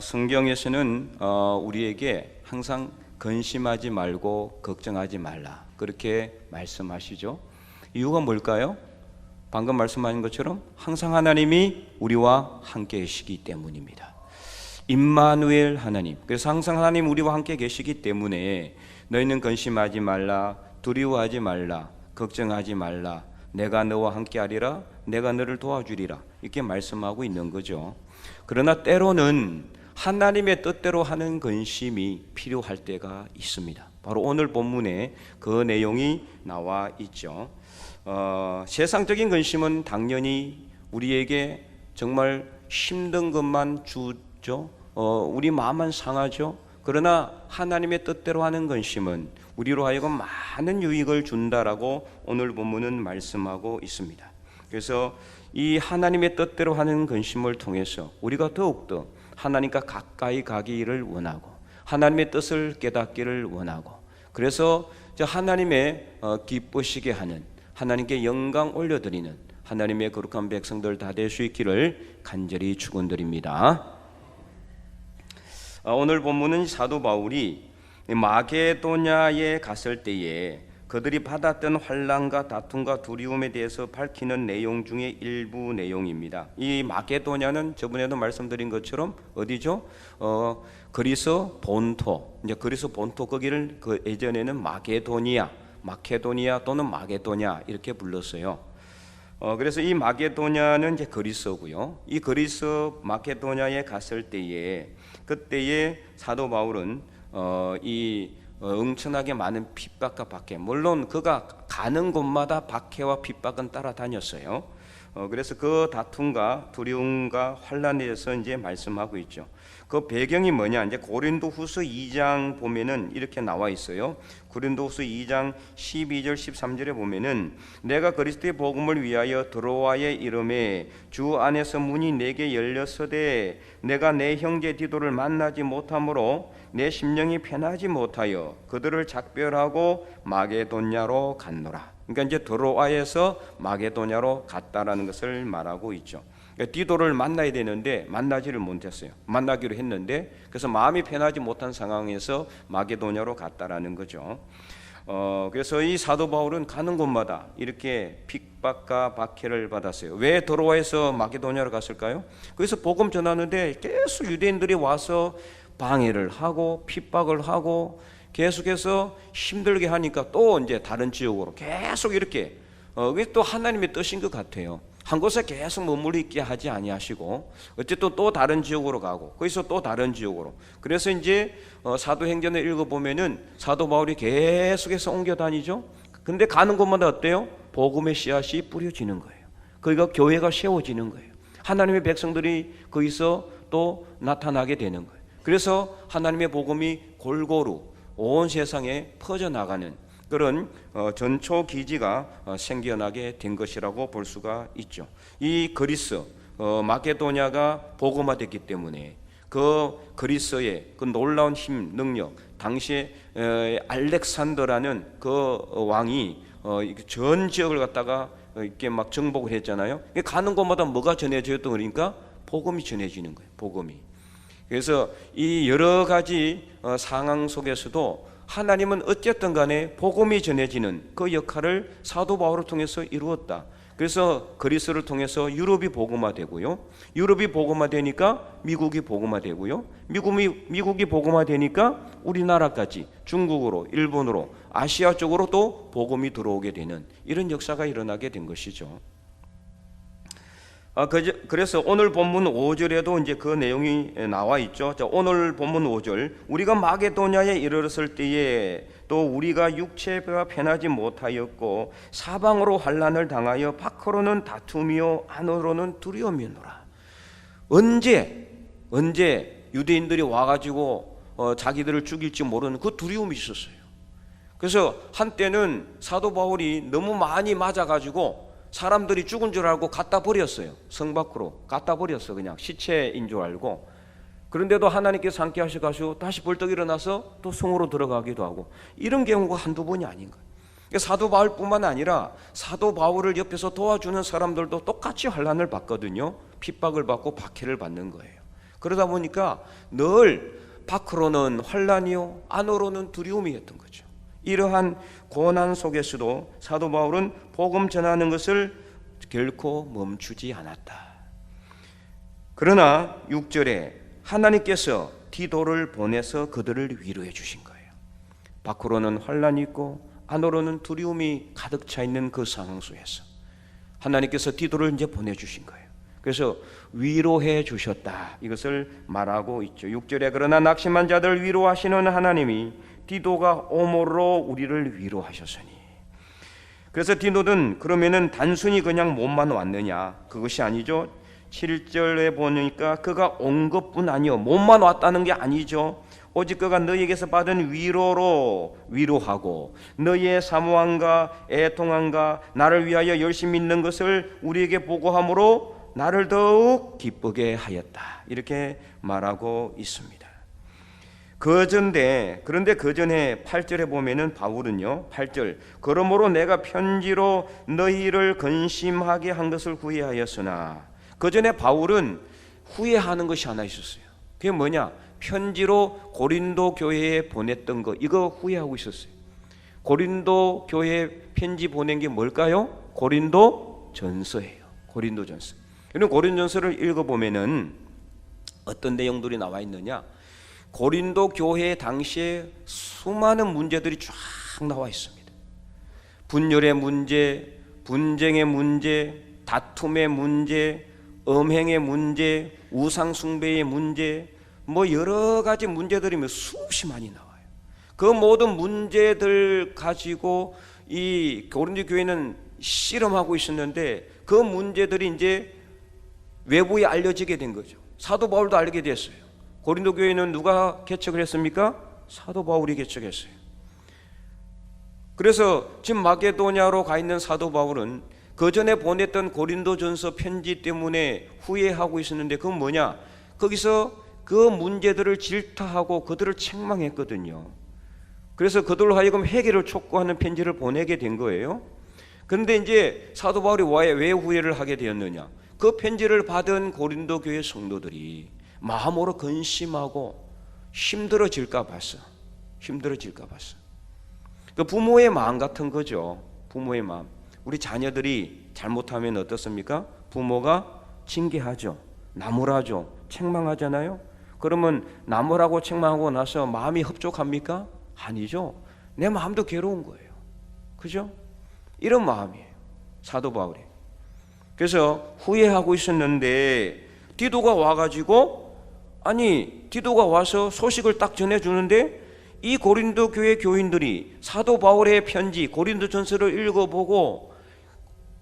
성경에서는 우리에게 항상 근심하지 말고 걱정하지 말라 그렇게 말씀하시죠. 이유가 뭘까요? 방금 말씀하신 것처럼 항상 하나님이 우리와 함께 계시기 때문입니다. 임마누엘 하나님, 그래서 항상 하나님 우리와 함께 계시기 때문에 너희는 근심하지 말라, 두려워하지 말라, 걱정하지 말라, 내가 너와 함께 하리라, 내가 너를 도와주리라 이렇게 말씀하고 있는 거죠. 그러나 때로는 하나님의 뜻대로 하는 근심이 필요할 때가 있습니다. 바로 오늘 본문에 그 내용이 나와 있죠. 세상적인 근심은 당연히 우리에게 정말 힘든 것만 주죠. 우리 마음만 상하죠. 그러나 하나님의 뜻대로 하는 근심은 우리로 하여금 많은 유익을 준다라고 오늘 본문은 말씀하고 있습니다. 그래서 이 하나님의 뜻대로 하는 근심을 통해서 우리가 더욱더 하나님과 가까이 가기를 원하고 하나님의 뜻을 깨닫기를 원하고, 그래서 하나님의 기쁘시게 하는, 하나님께 영광 올려드리는 하나님의 거룩한 백성들 다 될 수 있기를 간절히 축원드립니다. 오늘 본문은 사도 바울이 마게도냐에 갔을 때에 그들이 받았던 환난과 다툼과 두려움에 대해서 밝히는 내용 중에 일부 내용입니다. 이 마게도냐는 저번에도 말씀드린 것처럼 어디죠? 그리스 본토. 이제 그리스 본토 거기를 예전에는 마케도니아 또는 마게도냐 이렇게 불렀어요. 그래서 이 마게도냐는 이제 그리스고요. 이 그리스 마케도냐에 갔을 때에 그때에 사도 바울은 엄청나게 많은 핍박과 박해, 물론 그가 가는 곳마다 박해와 핍박은 따라다녔어요. 그래서 그 다툼과 두려움과 환난에 대해서 이제 말씀하고 있죠. 그 배경이 뭐냐? 이제 고린도후서 2장 보면은 이렇게 나와 있어요. 고린도후서 2장 12절 13절에 보면은 내가 그리스도의 복음을 위하여 드로아에 이름에 주 안에서 문이 내게 열렸으되 내가 내 형제 디도를 만나지 못하므로 내 심령이 편하지 못하여 그들을 작별하고 마게도냐로 갔노라. 그러니까 이제 드로아에서 마게도냐로 갔다라는 것을 말하고 있죠. 디도를 만나야 되는데 만나지를 못했어요. 만나기로 했는데 그래서 마음이 편하지 못한 상황에서 마게도냐로 갔다라는 거죠. 그래서 이 사도 바울은 가는 곳마다 이렇게 핍박과 박해를 받았어요. 왜 드로아에서 마게도냐로 갔을까요? 그래서 복음 전하는데 계속 유대인들이 와서 방해를 하고 핍박을 하고 계속해서 힘들게 하니까 또 이제 다른 지역으로 계속 이렇게 그게 또 하나님의 뜻인 것 같아요. 한 곳에 계속 머물러 있게 하지 아니하시고 어쨌든 또 다른 지역으로 가고 거기서 또 다른 지역으로. 그래서 이제 사도행전을 읽어보면은 사도 바울이 계속해서 옮겨 다니죠. 근데 가는 곳마다 어때요? 복음의 씨앗이 뿌려지는 거예요. 거기가 교회가 세워지는 거예요. 하나님의 백성들이 거기서 또 나타나게 되는 거예요. 그래서 하나님의 복음이 골고루 온 세상에 퍼져나가는 그런 전초 기지가 생겨나게 된 것이라고 볼 수가 있죠. 이 그리스 마게도냐가 복음화됐기 때문에 그 그리스의 그 놀라운 힘, 능력, 당시에 알렉산더라는 그 왕이 전 지역을 갖다가 이렇게 막 정복을 했잖아요. 가는 곳마다 뭐가 전해졌던 거니까 복음이 전해지는 거예요. 복음이. 그래서 이 여러 가지 상황 속에서도 하나님은 어쨌든 간에 복음이 전해지는 그 역할을 사도 바울을 통해서 이루었다. 그래서 그리스를 통해서 유럽이 복음화되고요. 유럽이 복음화되니까 미국이 복음화되고요. 미국이 복음화되니까 우리나라까지 중국으로, 일본으로, 아시아 쪽으로 또 복음이 들어오게 되는 이런 역사가 일어나게 된 것이죠. 그래서 오늘 본문 5절에도 이제 그 내용이 나와 있죠. 자, 오늘 본문 5절 우리가 마게도냐에 이르렀을 때에 또 우리가 육체가 편하지 못하였고 사방으로 환난을 당하여 밖으로는 다툼이요 안으로는 두려움이노라. 언제 유대인들이 와가지고 자기들을 죽일지 모르는 그 두려움이 있었어요. 그래서 한때는 사도 바울이 너무 많이 맞아가지고 사람들이 죽은 줄 알고 갖다 버렸어요. 성 밖으로 갖다 버렸어. 그냥 시체인 줄 알고. 그런데도 하나님께서 함께 하셔가지고 다시 벌떡 일어나서 또 성으로 들어가기도 하고 이런 경우가 한두 번이 아닌 거예요. 사도 바울뿐만 아니라 사도 바울을 옆에서 도와주는 사람들도 똑같이 환난을 받거든요. 핍박을 받고 박해를 받는 거예요. 그러다 보니까 늘 밖으로는 환난이요 안으로는 두려움이었던 거죠. 이러한 고난 속에서도 사도 바울은 복음 전하는 것을 결코 멈추지 않았다. 그러나 6절에 하나님께서 디도를 보내서 그들을 위로해 주신 거예요. 밖으로는 환난이 있고 안으로는 두려움이 가득 차 있는 그 상황 속에서 하나님께서 디도를 이제 보내주신 거예요. 그래서 위로해 주셨다, 이것을 말하고 있죠. 6절에 그러나 낙심한 자들 위로하시는 하나님이 디도가 오므로 우리를 위로하셨으니. 그래서 디도는 그러면은 단순히 그냥 몸만 왔느냐, 그것이 아니죠. 7절에 보니까 그가 온 것뿐 아니요, 몸만 왔다는 게 아니죠. 오직 그가 너희에게서 받은 위로로 위로하고 너희의 사모함과 애통함과 나를 위하여 열심히 있는 것을 우리에게 보고함으로 나를 더욱 기쁘게 하였다, 이렇게 말하고 있습니다. 그런데 그 전에 8절에 보면은 바울은요, 8절 그러므로 내가 편지로 너희를 근심하게 한 것을 후회하였으나, 그 전에 바울은 후회하는 것이 하나 있었어요. 그게 뭐냐? 편지로 고린도 교회에 보냈던 거, 이거 후회하고 있었어요. 고린도 교회에 편지 보낸 게 뭘까요? 고린도 전서예요. 고린도 전서. 여러분, 고린도 전서를 읽어보면은 어떤 내용들이 나와 있느냐? 고린도 교회 당시에 수많은 문제들이 쫙 나와 있습니다. 분열의 문제, 분쟁의 문제, 다툼의 문제, 음행의 문제, 우상 숭배의 문제, 뭐 여러 가지 문제들이 수없이 많이 나와요. 그 모든 문제들 가지고 이 고린도 교회는 씨름하고 있었는데, 그 문제들이 이제 외부에 알려지게 된 거죠. 사도 바울도 알게 됐어요. 고린도 교회는 누가 개척을 했습니까? 사도 바울이 개척했어요. 그래서 지금 마게도냐로 가 있는 사도 바울은 그 전에 보냈던 고린도전서 편지 때문에 후회하고 있었는데, 그건 뭐냐? 거기서 그 문제들을 질타하고 그들을 책망했거든요. 그래서 그들로 하여금 회개를 촉구하는 편지를 보내게 된 거예요. 그런데 이제 사도 바울이 왜 후회를 하게 되었느냐? 그 편지를 받은 고린도 교회 성도들이 마음으로 근심하고 힘들어질까 봤어. 그 부모의 마음 같은 거죠. 부모의 마음. 우리 자녀들이 잘못하면 어떻습니까? 부모가 징계하죠, 나무라죠, 책망하잖아요. 그러면 나무라고 책망하고 나서 마음이 흡족합니까? 아니죠. 내 마음도 괴로운 거예요. 그죠? 이런 마음이에요, 사도 바울이. 그래서 후회하고 있었는데 디도가 와가지고, 디도가 와서 소식을 딱 전해주는데, 이 고린도 교회 교인들이 사도 바울의 편지 고린도전서를 읽어보고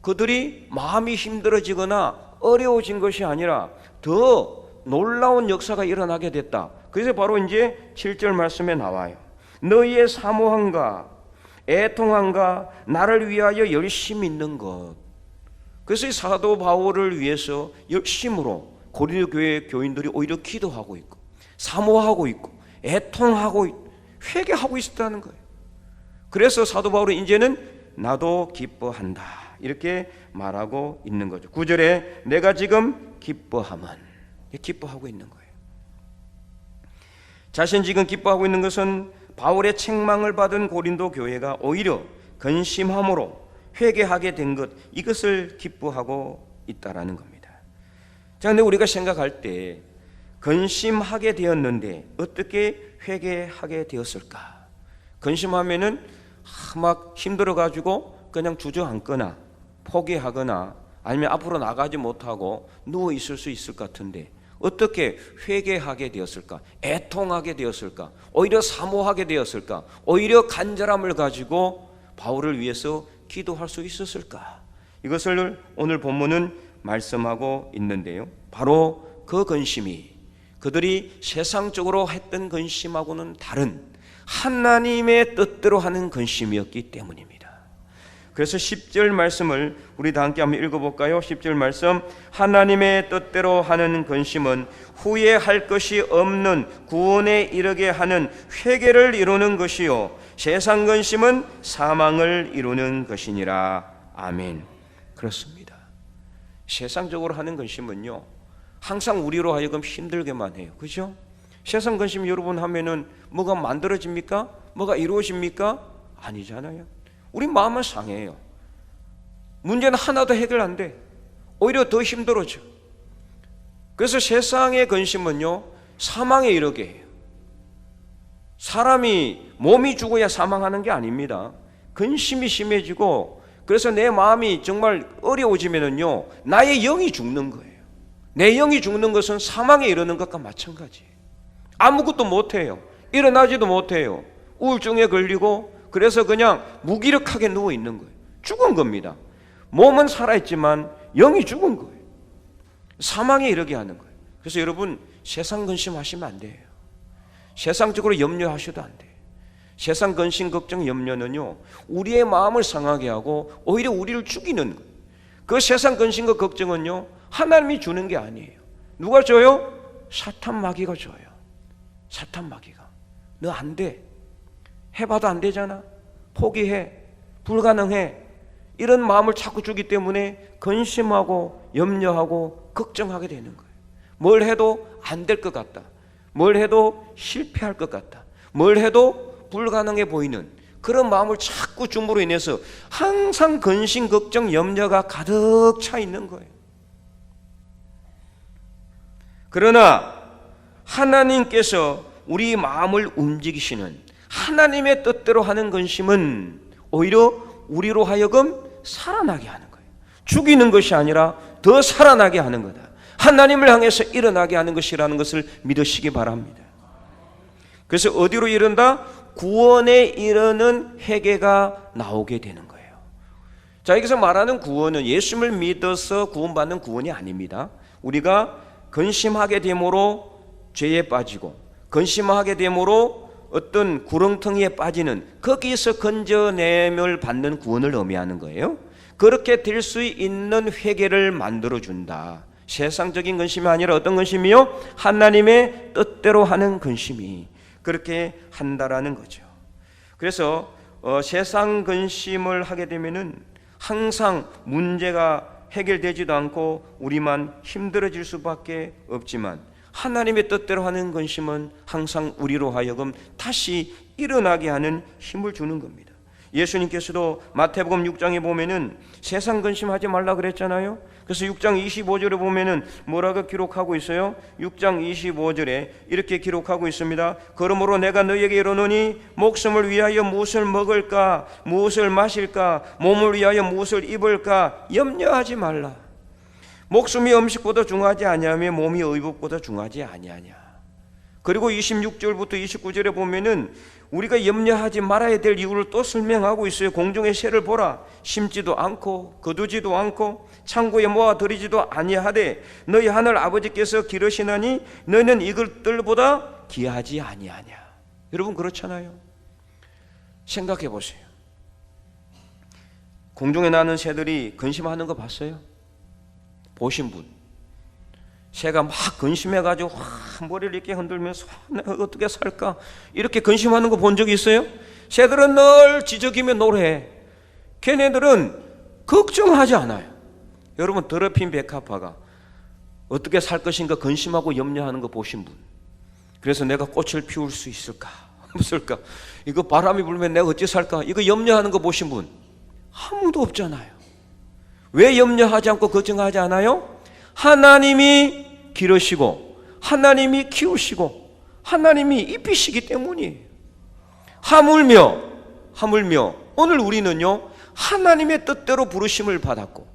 그들이 마음이 힘들어지거나 어려워진 것이 아니라 더 놀라운 역사가 일어나게 됐다. 그래서 바로 이제 7절 말씀에 나와요. 너희의 사모함과 애통함과 나를 위하여 열심히 있는 것. 그래서 사도 바울을 위해서 열심으로 고린도 교회 교인들이 오히려 기도하고 있고 사모하고 있고 애통하고 있고 회개하고 있었다는 거예요. 그래서 사도 바울은 이제는 나도 기뻐한다, 이렇게 말하고 있는 거죠. 9절에 내가 지금 기뻐하고 있는 거예요. 자신 지금 기뻐하고 있는 것은 바울의 책망을 받은 고린도 교회가 오히려 근심함으로 회개하게 된 것, 이것을 기뻐하고 있다라는 겁니다. 자, 근데 우리가 생각할 때 근심하게 되었는데 어떻게 회개하게 되었을까? 근심하면은 막 힘들어가지고 그냥 주저앉거나 포기하거나 아니면 앞으로 나가지 못하고 누워 있을 수 있을 것 같은데 어떻게 회개하게 되었을까? 애통하게 되었을까? 오히려 사모하게 되었을까? 오히려 간절함을 가지고 바울을 위해서 기도할 수 있었을까? 이것을 오늘 본문은 말씀하고 있는데요, 바로 그 근심이 그들이 세상적으로 했던 근심하고는 다른 하나님의 뜻대로 하는 근심이었기 때문입니다. 그래서 10절 말씀을 우리 다 함께 한번 읽어볼까요? 10절 말씀, 하나님의 뜻대로 하는 근심은 후회할 것이 없는 구원에 이르게 하는 회개를 이루는 것이요 세상 근심은 사망을 이루는 것이니라. 아멘. 그렇습니다. 세상적으로 하는 근심은요, 항상 우리로 하여금 힘들게만 해요. 그죠? 세상 근심 여러분 하면은 뭐가 만들어집니까? 뭐가 이루어집니까? 아니잖아요. 우리 마음은 상해요. 문제는 하나도 해결 안 돼. 오히려 더 힘들어져. 그래서 세상의 근심은요, 사망에 이르게 해요. 사람이 몸이 죽어야 사망하는 게 아닙니다. 근심이 심해지고, 그래서 내 마음이 정말 어려워지면은요, 나의 영이 죽는 거예요. 내 영이 죽는 것은 사망에 이르는 것과 마찬가지예요. 아무것도 못해요. 일어나지도 못해요. 우울증에 걸리고, 그래서 그냥 무기력하게 누워 있는 거예요. 죽은 겁니다. 몸은 살아있지만 영이 죽은 거예요. 사망에 이르게 하는 거예요. 그래서 여러분, 세상 근심하시면 안 돼요. 세상적으로 염려하셔도 안 돼요. 세상 근심, 걱정, 염려는요, 우리의 마음을 상하게 하고 오히려 우리를 죽이는 거예요. 그 세상 근심과 걱정은요, 하나님이 주는 게 아니에요. 누가 줘요? 사탄 마귀가 줘요. 사탄 마귀가. 너 안 돼. 해봐도 안 되잖아. 포기해. 불가능해. 이런 마음을 자꾸 주기 때문에 근심하고 염려하고 걱정하게 되는 거예요. 뭘 해도 안 될 것 같다. 뭘 해도 실패할 것 같다. 뭘 해도 불가능해 보이는 그런 마음을 자꾸 줌으로 인해서 항상 근심, 걱정, 염려가 가득 차 있는 거예요. 그러나 하나님께서 우리 마음을 움직이시는 하나님의 뜻대로 하는 근심은 오히려 우리로 하여금 살아나게 하는 거예요. 죽이는 것이 아니라 더 살아나게 하는 거다. 하나님을 향해서 일어나게 하는 것이라는 것을 믿으시기 바랍니다. 그래서 어디로 이른다? 구원에 이르는 회개가 나오게 되는 거예요. 자, 여기서 말하는 구원은 예수님을 믿어서 구원받는 구원이 아닙니다. 우리가 근심하게 됨으로 죄에 빠지고, 근심하게 됨으로 어떤 구렁텅이에 빠지는, 거기서 건져내을 받는 구원을 의미하는 거예요. 그렇게 될 수 있는 회개를 만들어준다. 세상적인 근심이 아니라 어떤 근심이요? 하나님의 뜻대로 하는 근심이 그렇게 한다라는 거죠. 그래서 세상 근심을 하게 되면은 항상 문제가 해결되지도 않고 우리만 힘들어질 수밖에 없지만, 하나님의 뜻대로 하는 근심은 항상 우리로 하여금 다시 일어나게 하는 힘을 주는 겁니다. 예수님께서도 마태복음 6장에 보면은 세상 근심하지 말라 그랬잖아요. 그래서 6장 25절에 보면은 뭐라고 기록하고 있어요? 6장 25절에 이렇게 기록하고 있습니다. 그러므로 내가 너희에게 이르노니 목숨을 위하여 무엇을 먹을까, 무엇을 마실까, 몸을 위하여 무엇을 입을까 염려하지 말라. 목숨이 음식보다 중하지 아니하며 몸이 의복보다 중하지 아니하냐. 그리고 26절부터 29절에 보면은 우리가 염려하지 말아야 될 이유를 또 설명하고 있어요. 공중의 새를 보라. 심지도 않고 거두지도 않고 창고에 모아 들이지도 아니하되 너희 하늘 아버지께서 기르시나니 너희는 이것들보다 귀하지 아니하냐. 여러분, 그렇잖아요. 생각해 보세요. 공중에 나는 새들이 근심하는 거 봤어요? 보신 분. 새가 막 근심해가지고 머리를 이렇게 흔들면서 내가 어떻게 살까 이렇게 근심하는 거 본 적이 있어요? 새들은 늘 지저귀며 노래해. 걔네들은 걱정하지 않아요. 여러분, 더럽힌 백합화가 어떻게 살 것인가 근심하고 염려하는 거 보신 분. 그래서 내가 꽃을 피울 수 있을까 없을까, 이거 바람이 불면 내가 어찌 살까, 이거 염려하는 거 보신 분 아무도 없잖아요. 왜 염려하지 않고 걱정하지 않아요? 하나님이 기르시고 하나님이 키우시고 하나님이 입히시기 때문이에요. 하물며 오늘 우리는요, 하나님의 뜻대로 부르심을 받았고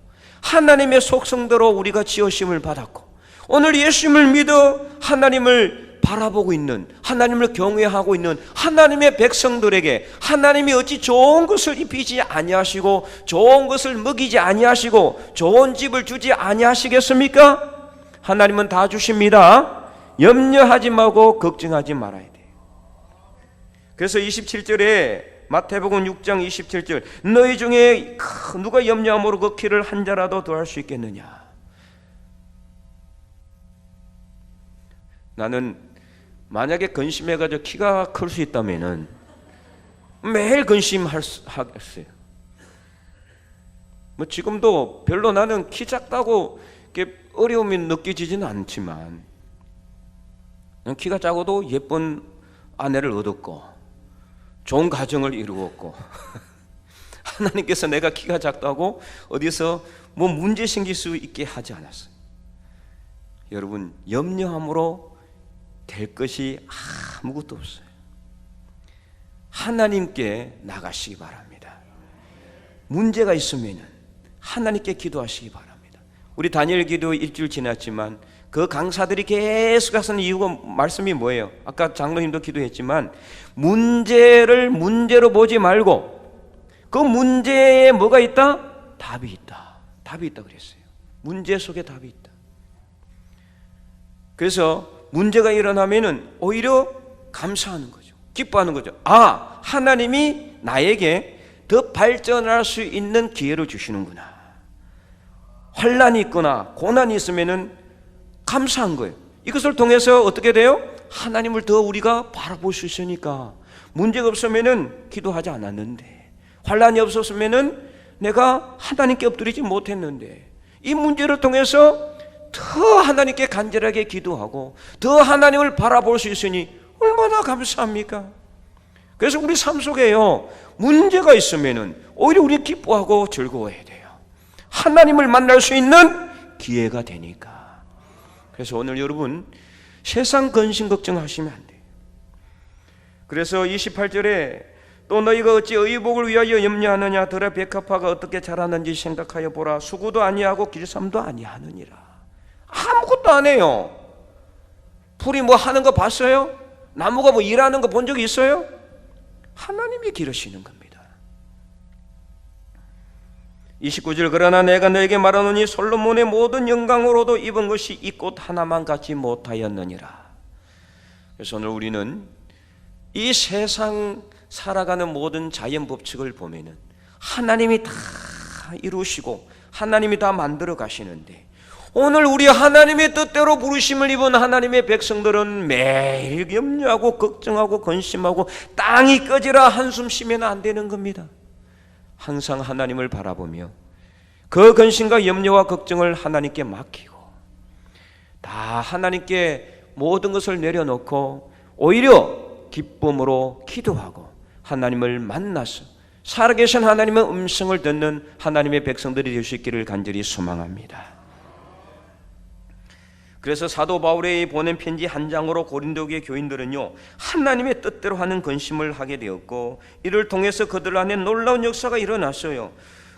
하나님의 속성대로 우리가 지으심을 받았고, 오늘 예수님을 믿어 하나님을 바라보고 있는, 하나님을 경외하고 있는 하나님의 백성들에게 하나님이 어찌 좋은 것을 입히지 아니하시고 좋은 것을 먹이지 아니하시고 좋은 집을 주지 아니하시겠습니까? 하나님은 다 주십니다. 염려하지 말고 걱정하지 말아야 돼요. 그래서 27절에 마태복음 6장 27절, 너희 중에 누가 염려함으로 그 키를 한 자라도 더할 수 있겠느냐. 나는 만약에 근심해가지고 키가 클 수 있다면은 매일 근심하겠어요. 뭐 지금도 별로 나는 키 작다고 어려움이 느껴지지는 않지만 키가 작아도 예쁜 아내를 얻었고 좋은 가정을 이루었고 하나님께서 내가 키가 작다고 어디서 뭐 문제 생길 수 있게 하지 않았어요. 여러분, 염려함으로 될 것이 아무것도 없어요. 하나님께 나가시기 바랍니다. 문제가 있으면 하나님께 기도하시기 바랍니다. 우리 다니엘 기도 일주일 지났지만 그 강사들이 계속 하는 이유가 말씀이 뭐예요? 아까 장로님도 기도했지만 문제를 문제로 보지 말고 그 문제에 뭐가 있다? 답이 있다. 답이 있다 그랬어요. 문제 속에 답이 있다. 그래서 문제가 일어나면은 오히려 감사하는 거죠. 기뻐하는 거죠. 아, 하나님이 나에게 더 발전할 수 있는 기회를 주시는구나. 환난이 있거나 고난이 있으면은 감사한 거예요. 이것을 통해서 어떻게 돼요? 하나님을 더 우리가 바라볼 수 있으니까. 문제가 없으면은 기도하지 않았는데, 환난이 없었으면은 내가 하나님께 엎드리지 못했는데, 이 문제를 통해서 더 하나님께 간절하게 기도하고 더 하나님을 바라볼 수 있으니 얼마나 감사합니까? 그래서 우리 삶 속에요, 문제가 있으면은 오히려 우리 기뻐하고 즐거워해야 돼요. 하나님을 만날 수 있는 기회가 되니까. 그래서 오늘 여러분, 세상 근심 걱정하시면 안 돼요. 그래서 28절에 또 너희가 어찌 의복을 위하여 염려하느냐? 들의 백합화가 어떻게 자라는지 생각하여 보라. 수고도 아니하고 길쌈도 아니하느니라. 아무것도 안 해요. 풀이 뭐 하는 거 봤어요? 나무가 뭐 일하는 거 본 적이 있어요? 하나님이 기르시는 겁니다. 29절 그러나 내가 너에게 말하노니 솔로몬의 모든 영광으로도 입은 것이 이 꽃 하나만 갖지 못하였느니라. 그래서 오늘 우리는 이 세상 살아가는 모든 자연 법칙을 보면은 하나님이 다 이루시고 하나님이 다 만들어 가시는데, 오늘 우리 하나님의 뜻대로 부르심을 입은 하나님의 백성들은 매일 염려하고 걱정하고 근심하고 땅이 꺼지라 한숨 쉬면 안 되는 겁니다. 항상 하나님을 바라보며 그 근심과 염려와 걱정을 하나님께 맡기고 다 하나님께 모든 것을 내려놓고 오히려 기쁨으로 기도하고 하나님을 만나서 살아계신 하나님의 음성을 듣는 하나님의 백성들이 될 수 있기를 간절히 소망합니다. 그래서 사도 바울이 보낸 편지 한 장으로 고린도교의 교인들은요, 하나님의 뜻대로 하는 근심을 하게 되었고 이를 통해서 그들 안에 놀라운 역사가 일어났어요.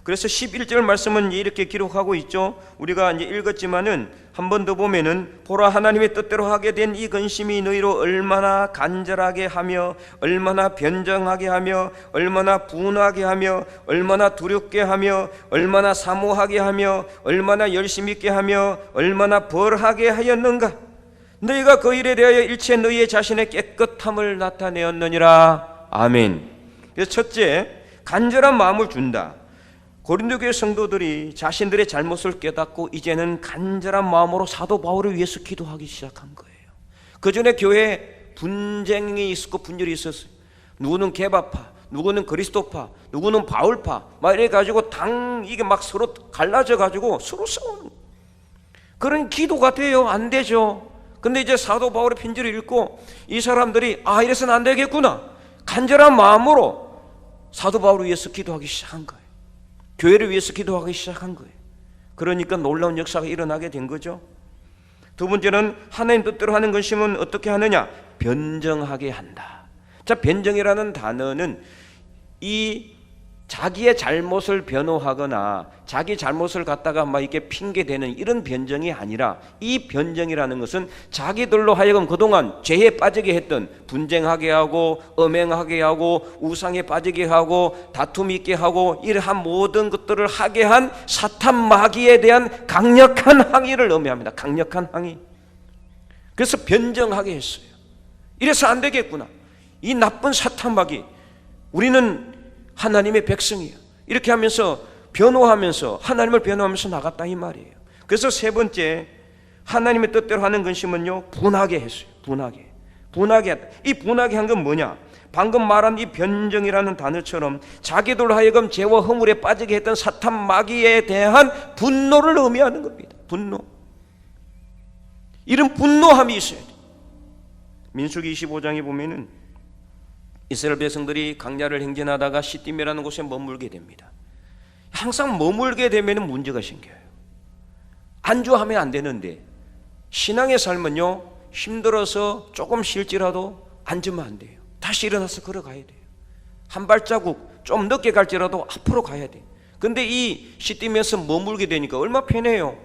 그래서 11절 말씀은 이렇게 기록하고 있죠. 우리가 이제 읽었지만은 한 번 더 보면은 보라 하나님의 뜻대로 하게 된 이 근심이 너희로 얼마나 간절하게 하며 얼마나 변정하게 하며 얼마나 분하게 하며 얼마나 두렵게 하며 얼마나 사모하게 하며 얼마나 열심 있게 하며 얼마나 벌하게 하였는가. 너희가 그 일에 대하여 일체 너희의 자신의 깨끗함을 나타내었느니라. 아멘. 그래서 첫째, 간절한 마음을 준다. 고린도교회 성도들이 자신들의 잘못을 깨닫고 이제는 간절한 마음으로 사도 바울을 위해서 기도하기 시작한 거예요. 그 전에 교회에 분쟁이 있었고 분열이 있었어요. 누구는 개바파, 누구는 그리스도파, 누구는 바울파 막 이래가지고 이게 막 서로 갈라져가지고 서로 싸우는 그런 기도가 돼요? 안 되죠. 근데 이제 사도 바울의 편지를 읽고 이 사람들이 이래서는 안 되겠구나, 간절한 마음으로 사도 바울을 위해서 기도하기 시작한 거예요. 교회를 위해서 기도하기 시작한 거예요. 그러니까 놀라운 역사가 일어나게 된 거죠. 두 번째는 하나님 뜻대로 하는 근심은 어떻게 하느냐? 변정하게 한다. 자, 변정이라는 단어는 이 자기의 잘못을 변호하거나 자기 잘못을 갖다가 막 이렇게 핑계대는 이런 변정이 아니라, 이 변정이라는 것은 자기들로 하여금 그동안 죄에 빠지게 했던, 분쟁하게 하고 음행하게 하고 우상에 빠지게 하고 다툼 있게 하고 이러한 모든 것들을 하게 한 사탄 마귀에 대한 강력한 항의를 의미합니다. 강력한 항의. 그래서 변정하게 했어요. 이래서 안 되겠구나, 이 나쁜 사탄 마귀, 우리는 하나님의 백성이에요. 이렇게 하면서 변호하면서 하나님을 변호하면서 나갔다 이 말이에요. 그래서 세 번째, 하나님의 뜻대로 하는 근심은요, 분하게 했어요. 분하게 했다. 이 분하게 한 건 뭐냐? 방금 말한 이 변정이라는 단어처럼 자기들 하여금 죄와 허물에 빠지게 했던 사탄 마귀에 대한 분노를 의미하는 겁니다. 분노. 이런 분노함이 있어야 돼. 민수기 25장에 보면은 이스라엘 백성들이 광야를 행진하다가 시딤이라는 곳에 머물게 됩니다. 항상 머물게 되면 문제가 생겨요. 안주하면 안 되는데 신앙의 삶은요, 힘들어서 조금 쉴지라도 앉으면 안 돼요. 다시 일어나서 걸어가야 돼요. 한 발자국 좀 늦게 갈지라도 앞으로 가야 돼요. 근데 이 시딤에서 머물게 되니까 얼마나 편해요.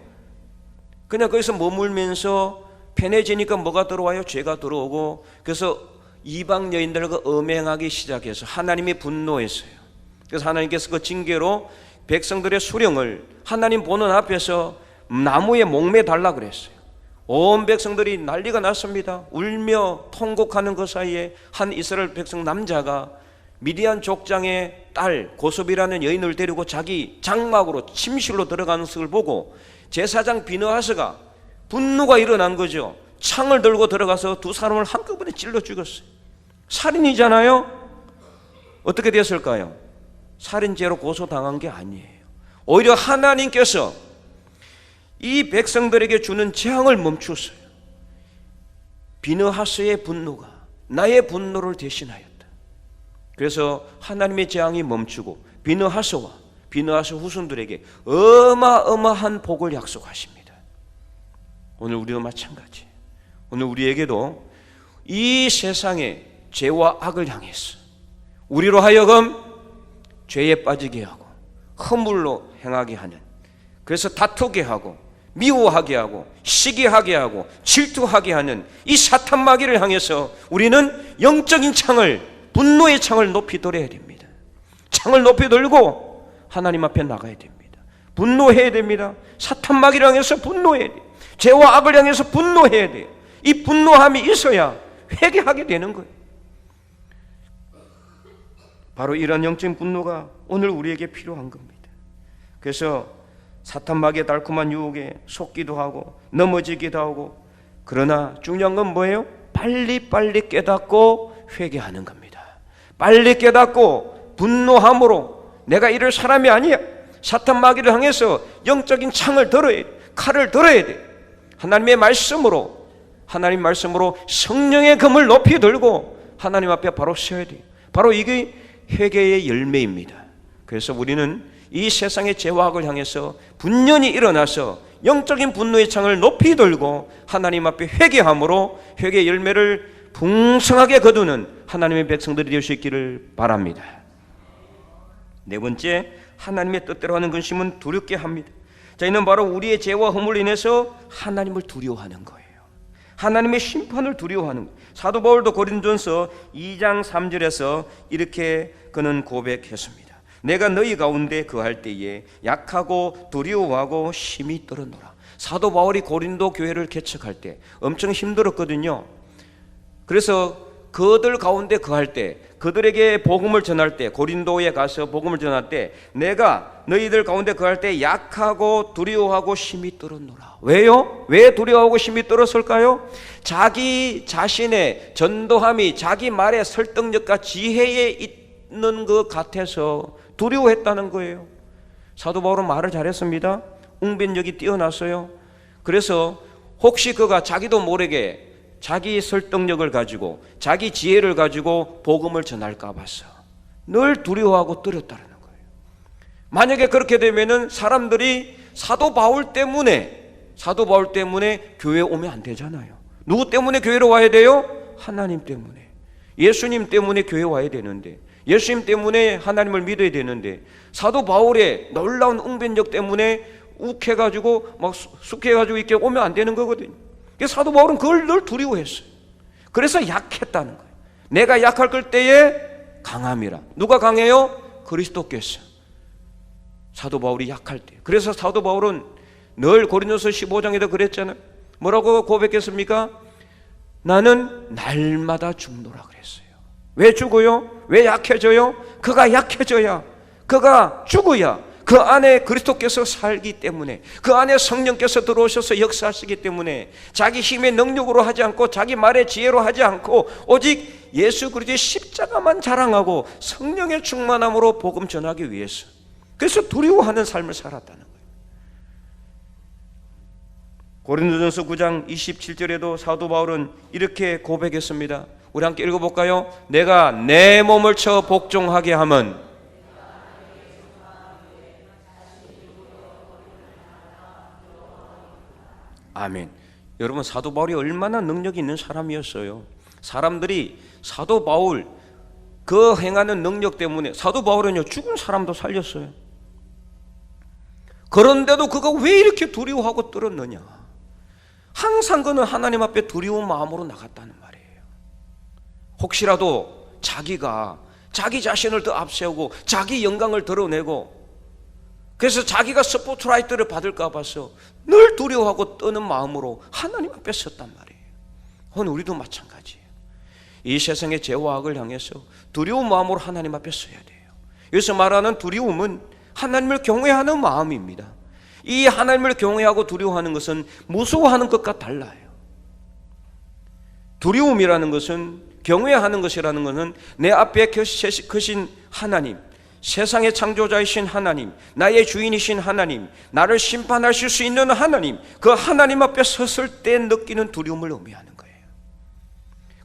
그냥 거기서 머물면서 편해지니까 뭐가 들어와요? 죄가 들어오고, 그래서 이방 여인들과 음행하기 시작해서 하나님이 분노했어요. 그래서 하나님께서 그 징계로 백성들의 수령을 하나님 보는 앞에서 나무에 목매 달라 그랬어요. 온 백성들이 난리가 났습니다. 울며 통곡하는 그 사이에 한 이스라엘 백성 남자가 미디안 족장의 딸 고sob이라는 여인을 데리고 자기 장막으로 침실로 들어가는 것을 보고 제사장 비느하스가 분노가 일어난 거죠. 창을 들고 들어가서 두 사람을 한꺼번에 찔러 죽였어요. 살인이잖아요. 어떻게 됐을까요? 살인죄로 고소당한 게 아니에요. 오히려 하나님께서 이 백성들에게 주는 재앙을 멈추었어요. 비느하스의 분노가 나의 분노를 대신하였다. 그래서 하나님의 재앙이 멈추고 비느하스와 비느하스 후손들에게 어마어마한 복을 약속하십니다. 오늘 우리도 마찬가지예요. 오늘 우리에게도 이 세상의 죄와 악을 향해서 우리로 하여금 죄에 빠지게 하고 허물로 행하게 하는, 그래서 다투게 하고 미워하게 하고 시기하게 하고 질투하게 하는 이 사탄 마귀를 향해서 우리는 영적인 창을, 분노의 창을 높이 들어야 됩니다. 창을 높이 들고 하나님 앞에 나가야 됩니다. 분노해야 됩니다. 사탄 마귀를 향해서 분노해야 돼요. 죄와 악을 향해서 분노해야 돼요. 이 분노함이 있어야 회개하게 되는 거예요. 바로 이런 영적인 분노가 오늘 우리에게 필요한 겁니다. 그래서 사탄 마귀의 달콤한 유혹에 속기도 하고 넘어지기도 하고, 그러나 중요한 건 뭐예요? 빨리빨리 깨닫고 회개하는 겁니다. 빨리 깨닫고 분노함으로 내가 이럴 사람이 아니야. 사탄 마귀를 향해서 영적인 창을 들어야 돼. 칼을 들어야 돼. 하나님의 말씀으로, 하나님 말씀으로 성령의 검을 높이 들고 하나님 앞에 바로 서야 돼요. 바로 이게 회개의 열매입니다. 그래서 우리는 이 세상의 죄와 악을 향해서 분연히 일어나서 영적인 분노의 창을 높이 들고 하나님 앞에 회개함으로 회개의 열매를 풍성하게 거두는 하나님의 백성들이 될 수 있기를 바랍니다. 네 번째, 하나님의 뜻대로 하는 근심은 두렵게 합니다. 자, 이는 바로 우리의 죄와 허물로 인해서 하나님을 두려워하는 거예요. 하나님의 심판을 두려워하는 거예요. 사도 바울도 고린도전서 2장 3절에서 이렇게 그는 고백했습니다. 내가 너희 가운데 거할 때에 약하고 두려워하고 심히 떨어노라. 사도 바울이 고린도 교회를 개척할 때 엄청 힘들었거든요. 그래서 그들 가운데 거할 때, 그들에게 복음을 전할 때, 고린도에 가서 복음을 전할 때 내가 너희들 가운데 거할 때 약하고 두려워하고 심히 떨었노라. 왜요? 왜 두려워하고 심히 떨었을까요? 자기 자신의 전도함이 자기 말의 설득력과 지혜에 있는 것 같아서 두려워했다는 거예요. 사도 바울은 말을 잘했습니다. 웅변력이 뛰어났어요. 그래서 혹시 그가 자기도 모르게 자기 설득력을 가지고 자기 지혜를 가지고 복음을 전할까 봐서 늘 두려워하고 떨었다는 거예요. 만약에 그렇게 되면은 사람들이 사도 바울 때문에 교회에 오면 안 되잖아요. 누구 때문에 교회로 와야 돼요? 하나님 때문에, 예수님 때문에 교회 와야 되는데, 예수님 때문에 하나님을 믿어야 되는데, 사도 바울의 놀라운 웅변력 때문에 욱해가지고 막 숙해가지고 이렇게 오면 안 되는 거거든요. 사도 바울은 그걸 늘 두려워했어요. 그래서 약했다는 거예요. 내가 약할 걸 때에 강함이라. 누가 강해요? 그리스도께서. 사도 바울이 약할 때. 그래서 사도 바울은 늘 고린도서 15장에도 그랬잖아요. 뭐라고 고백했습니까? 나는 날마다 죽노라 그랬어요. 왜 죽어요? 왜 약해져요? 그가 약해져야, 그가 죽어야 그 안에 그리스도께서 살기 때문에, 그 안에 성령께서 들어오셔서 역사하시기 때문에 자기 힘의 능력으로 하지 않고 자기 말의 지혜로 하지 않고 오직 예수 그리스도의 십자가만 자랑하고 성령의 충만함으로 복음 전하기 위해서, 그래서 두려워하는 삶을 살았다는 거예요. 고린도전서 9장 27절에도 사도 바울은 이렇게 고백했습니다. 우리 함께 읽어볼까요? 내가 내 몸을 쳐 복종하게 하면, 아멘. 여러분, 사도 바울이 얼마나 능력이 있는 사람이었어요. 사람들이 사도 바울 그 행하는 능력 때문에, 사도 바울은요 죽은 사람도 살렸어요. 그런데도 그가 왜 이렇게 두려워하고 떨었느냐? 항상 그는 하나님 앞에 두려운 마음으로 나갔다는 말이에요. 혹시라도 자기가 자기 자신을 더 앞세우고 자기 영광을 드러내고, 그래서 자기가 스포트라이트를 받을까 봐서 늘 두려워하고 떠는 마음으로 하나님 앞에 섰단 말이에요. 오늘 우리도 마찬가지예요. 이 세상의 죄와 악을 향해서 두려운 마음으로 하나님 앞에 서야 돼요. 여기서 말하는 두려움은 하나님을 경외하는 마음입니다. 이 하나님을 경외하고 두려워하는 것은 무서워하는 것과 달라요. 두려움이라는 것은, 경외하는 것이라는 것은 내 앞에 계신 하나님, 세상의 창조자이신 하나님, 나의 주인이신 하나님, 나를 심판하실 수 있는 하나님, 그 하나님 앞에 섰을 때 느끼는 두려움을 의미하는 거예요.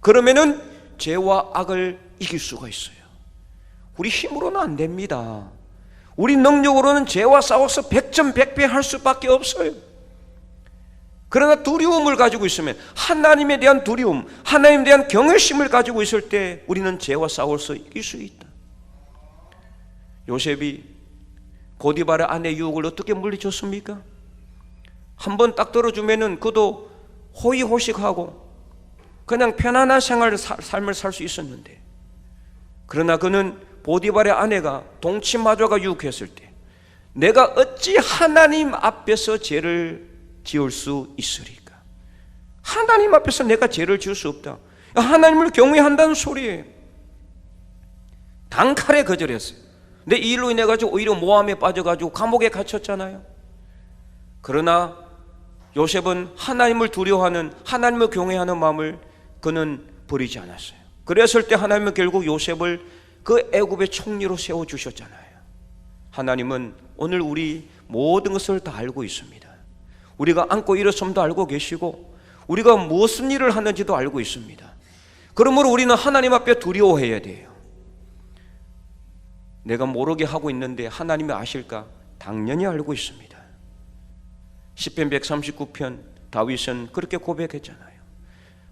그러면은 죄와 악을 이길 수가 있어요. 우리 힘으로는 안 됩니다. 우리 능력으로는 죄와 싸워서 백전백패 할 수밖에 없어요. 그러나 두려움을 가지고 있으면, 하나님에 대한 두려움, 하나님에 대한 경외심을 가지고 있을 때 우리는 죄와 싸워서 이길 수 있다. 요셉이 보디발의 아내 유혹을 어떻게 물리쳤습니까? 한번 딱 들어주면은 그도 호의호식하고 그냥 편안한 삶을 살 수 있었는데, 그러나 그는 보디발의 아내가 동치마저가 유혹했을 때, 내가 어찌 하나님 앞에서 죄를 지을 수 있으리까? 하나님 앞에서 내가 죄를 지을 수 없다. 하나님을 경외한다는 소리예요. 단칼에 거절했어요. 근데 이 일로 인해 가지고 오히려 모함에 빠져가지고 감옥에 갇혔잖아요. 그러나 요셉은 하나님을 두려워하는, 하나님을 경외하는 마음을 그는 버리지 않았어요. 그랬을 때 하나님은 결국 요셉을 그 애굽의 총리로 세워주셨잖아요. 하나님은 오늘 우리 모든 것을 다 알고 있습니다. 우리가 안고 일어섬도 알고 계시고, 우리가 무슨 일을 하는지도 알고 있습니다. 그러므로 우리는 하나님 앞에 두려워해야 돼요. 내가 모르게 하고 있는데 하나님이 아실까? 당연히 알고 있습니다. 시편 139편 다윗은 그렇게 고백했잖아요.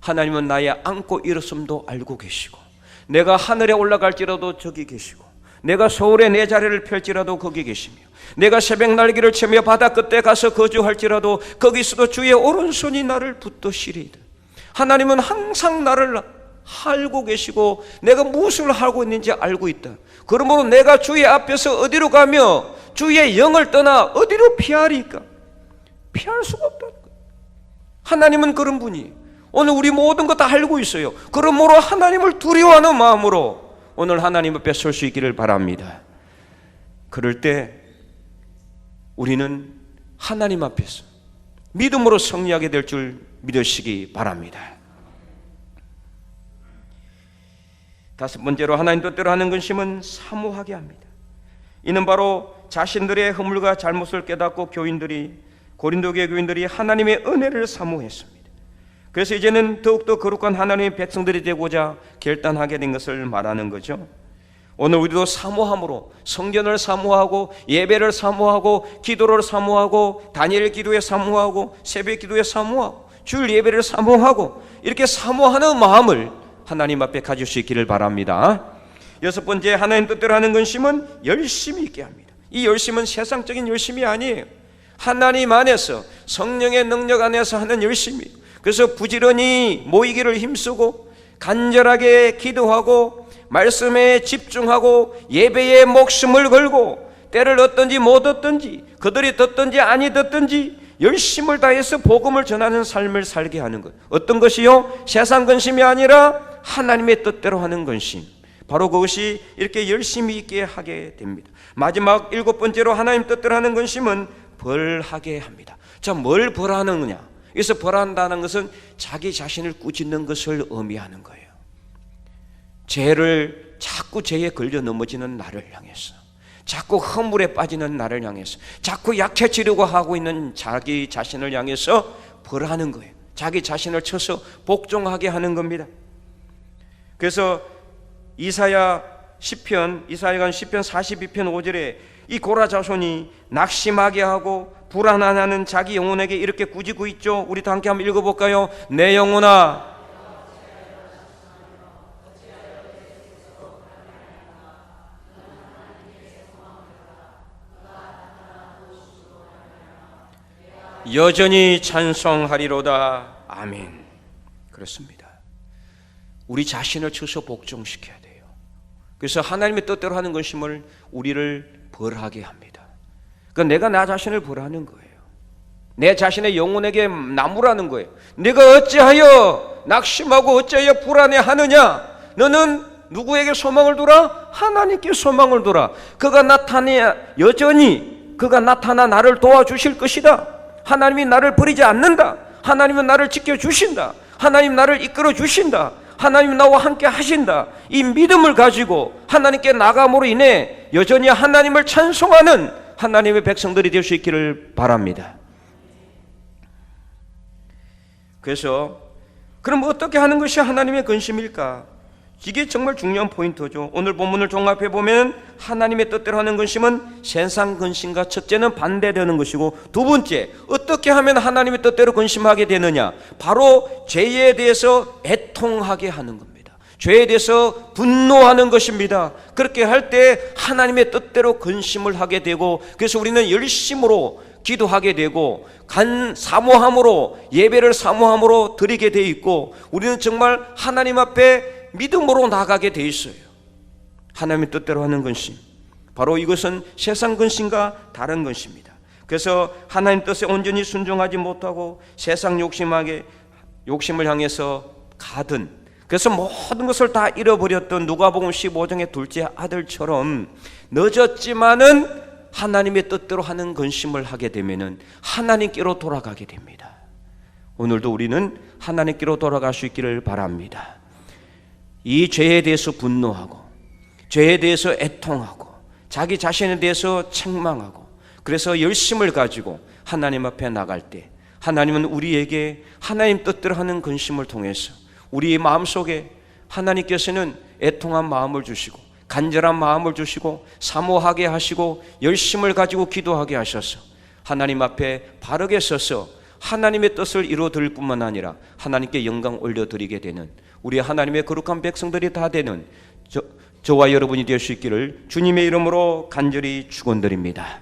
하나님은 나의 안고 일어섬도 알고 계시고, 내가 하늘에 올라갈지라도 저기 계시고, 내가 서울에 내 자리를 펼지라도 거기 계시며, 내가 새벽 날개를 채며 바다 끝에 가서 거주할지라도 거기서도 주의 오른손이 나를 붙드시리이다. 하나님은 항상 나를 알고 계시고 내가 무엇을 하고 있는지 알고 있다. 그러므로 내가 주의 앞에서 어디로 가며 주의 영을 떠나 어디로 피하리까? 피할 수가 없다는 거예요. 하나님은 그런 분이에요. 오늘 우리 모든 것 다 알고 있어요. 그러므로 하나님을 두려워하는 마음으로 오늘 하나님 앞에 설 수 있기를 바랍니다. 그럴 때 우리는 하나님 앞에서 믿음으로 승리하게 될 줄 믿으시기 바랍니다. 다섯 번째로 하나님 뜻대로 하는 근심은 사모하게 합니다. 이는 바로 자신들의 허물과 잘못을 깨닫고 고린도 교회 교인들이 하나님의 은혜를 사모했습니다. 그래서 이제는 더욱더 거룩한 하나님의 백성들이 되고자 결단하게 된 것을 말하는 거죠. 오늘 우리도 사모함으로 성전을 사모하고 예배를 사모하고 기도를 사모하고 다니엘 기도에 사모하고 새벽 기도에 사모하고 주일 예배를 사모하고 이렇게 사모하는 마음을 하나님 앞에 가질 수 있기를 바랍니다. 여섯 번째, 하나님 뜻대로 하는 근심은 열심히 있게 합니다. 이 열심은 세상적인 열심이 아니에요. 하나님 안에서 성령의 능력 안에서 하는 열심이에요. 그래서 부지런히 모이기를 힘쓰고 간절하게 기도하고 말씀에 집중하고 예배에 목숨을 걸고 때를 얻든지 못 얻든지 그들이 듣든지 아니 듣든지 열심을 다해서 복음을 전하는 삶을 살게 하는 것. 어떤 것이요? 세상 근심이 아니라 하나님의 뜻대로 하는 근심. 바로 그것이 이렇게 열심히 있게 하게 됩니다. 마지막 일곱 번째로 하나님 뜻대로 하는 근심은 벌하게 합니다. 자, 뭘 벌하느냐? 여기서 벌한다는 것은 자기 자신을 꾸짖는 것을 의미하는 거예요. 죄를 자꾸 죄에 걸려 넘어지는 나를 향해서, 자꾸 허물에 빠지는 나를 향해서, 자꾸 약해지려고 하고 있는 자기 자신을 향해서 벌하는 거예요. 자기 자신을 쳐서 복종하게 하는 겁니다. 그래서 이사야가 시편 42편 5절에 이 고라 자손이 낙심하게 하고 불안하는 자기 영혼에게 이렇게 꾸짖고 있죠. 우리도 함께 한번 읽어볼까요? 내 영혼아, 여전히 찬송하리로다. 아멘. 그렇습니다. 우리 자신을 쳐서 복종시켜야 돼요. 그래서 하나님의 뜻대로 하는 것임을 우리를 벌하게 합니다. 그러니까 내가 나 자신을 벌하는 거예요. 내 자신의 영혼에게 나무라는 거예요. 네가 어찌하여 낙심하고 어찌하여 불안해하느냐? 너는 누구에게 소망을 두라? 하나님께 소망을 두라. 그가 나타나 나를 도와주실 것이다. 하나님이 나를 버리지 않는다. 하나님은 나를 지켜주신다. 하나님 나를 이끌어 주신다. 하나님 나와 함께 하신다. 이 믿음을 가지고 하나님께 나감으로 인해 여전히 하나님을 찬송하는 하나님의 백성들이 될 수 있기를 바랍니다. 그래서 그럼 어떻게 하는 것이 하나님의 근심일까? 이게 정말 중요한 포인트죠. 오늘 본문을 종합해 보면 하나님의 뜻대로 하는 근심은 세상 근심과 첫째는 반대되는 것이고, 두 번째, 어떻게 하면 하나님의 뜻대로 근심하게 되느냐? 바로 죄에 대해서 애통하게 하는 겁니다. 죄에 대해서 분노하는 것입니다. 그렇게 할 때 하나님의 뜻대로 근심을 하게 되고, 그래서 우리는 열심으로 기도하게 되고 사모함으로 예배를 사모함으로 드리게 돼 있고, 우리는 정말 하나님 앞에 믿음으로 나가게 돼 있어요. 하나님의 뜻대로 하는 근심, 바로 이것은 세상 근심과 다른 것입니다. 그래서 하나님 뜻에 온전히 순종하지 못하고 세상 욕심을 향해서 가든, 그래서 모든 것을 다 잃어버렸던 누가복음 15장의 둘째 아들처럼 늦었지만은 하나님의 뜻대로 하는 근심을 하게 되면은 하나님께로 돌아가게 됩니다. 오늘도 우리는 하나님께로 돌아갈 수 있기를 바랍니다. 이 죄에 대해서 분노하고, 죄에 대해서 애통하고, 자기 자신에 대해서 책망하고, 그래서 열심을 가지고 하나님 앞에 나갈 때 하나님은 우리에게 하나님 뜻대로 하는 근심을 통해서 우리의 마음속에 하나님께서는 애통한 마음을 주시고 간절한 마음을 주시고 사모하게 하시고 열심을 가지고 기도하게 하셔서 하나님 앞에 바르게 서서 하나님의 뜻을 이루어드릴 뿐만 아니라 하나님께 영광 올려드리게 되는 우리 하나님의 거룩한 백성들이 다 되는 저와 여러분이 될 수 있기를 주님의 이름으로 간절히 축원드립니다.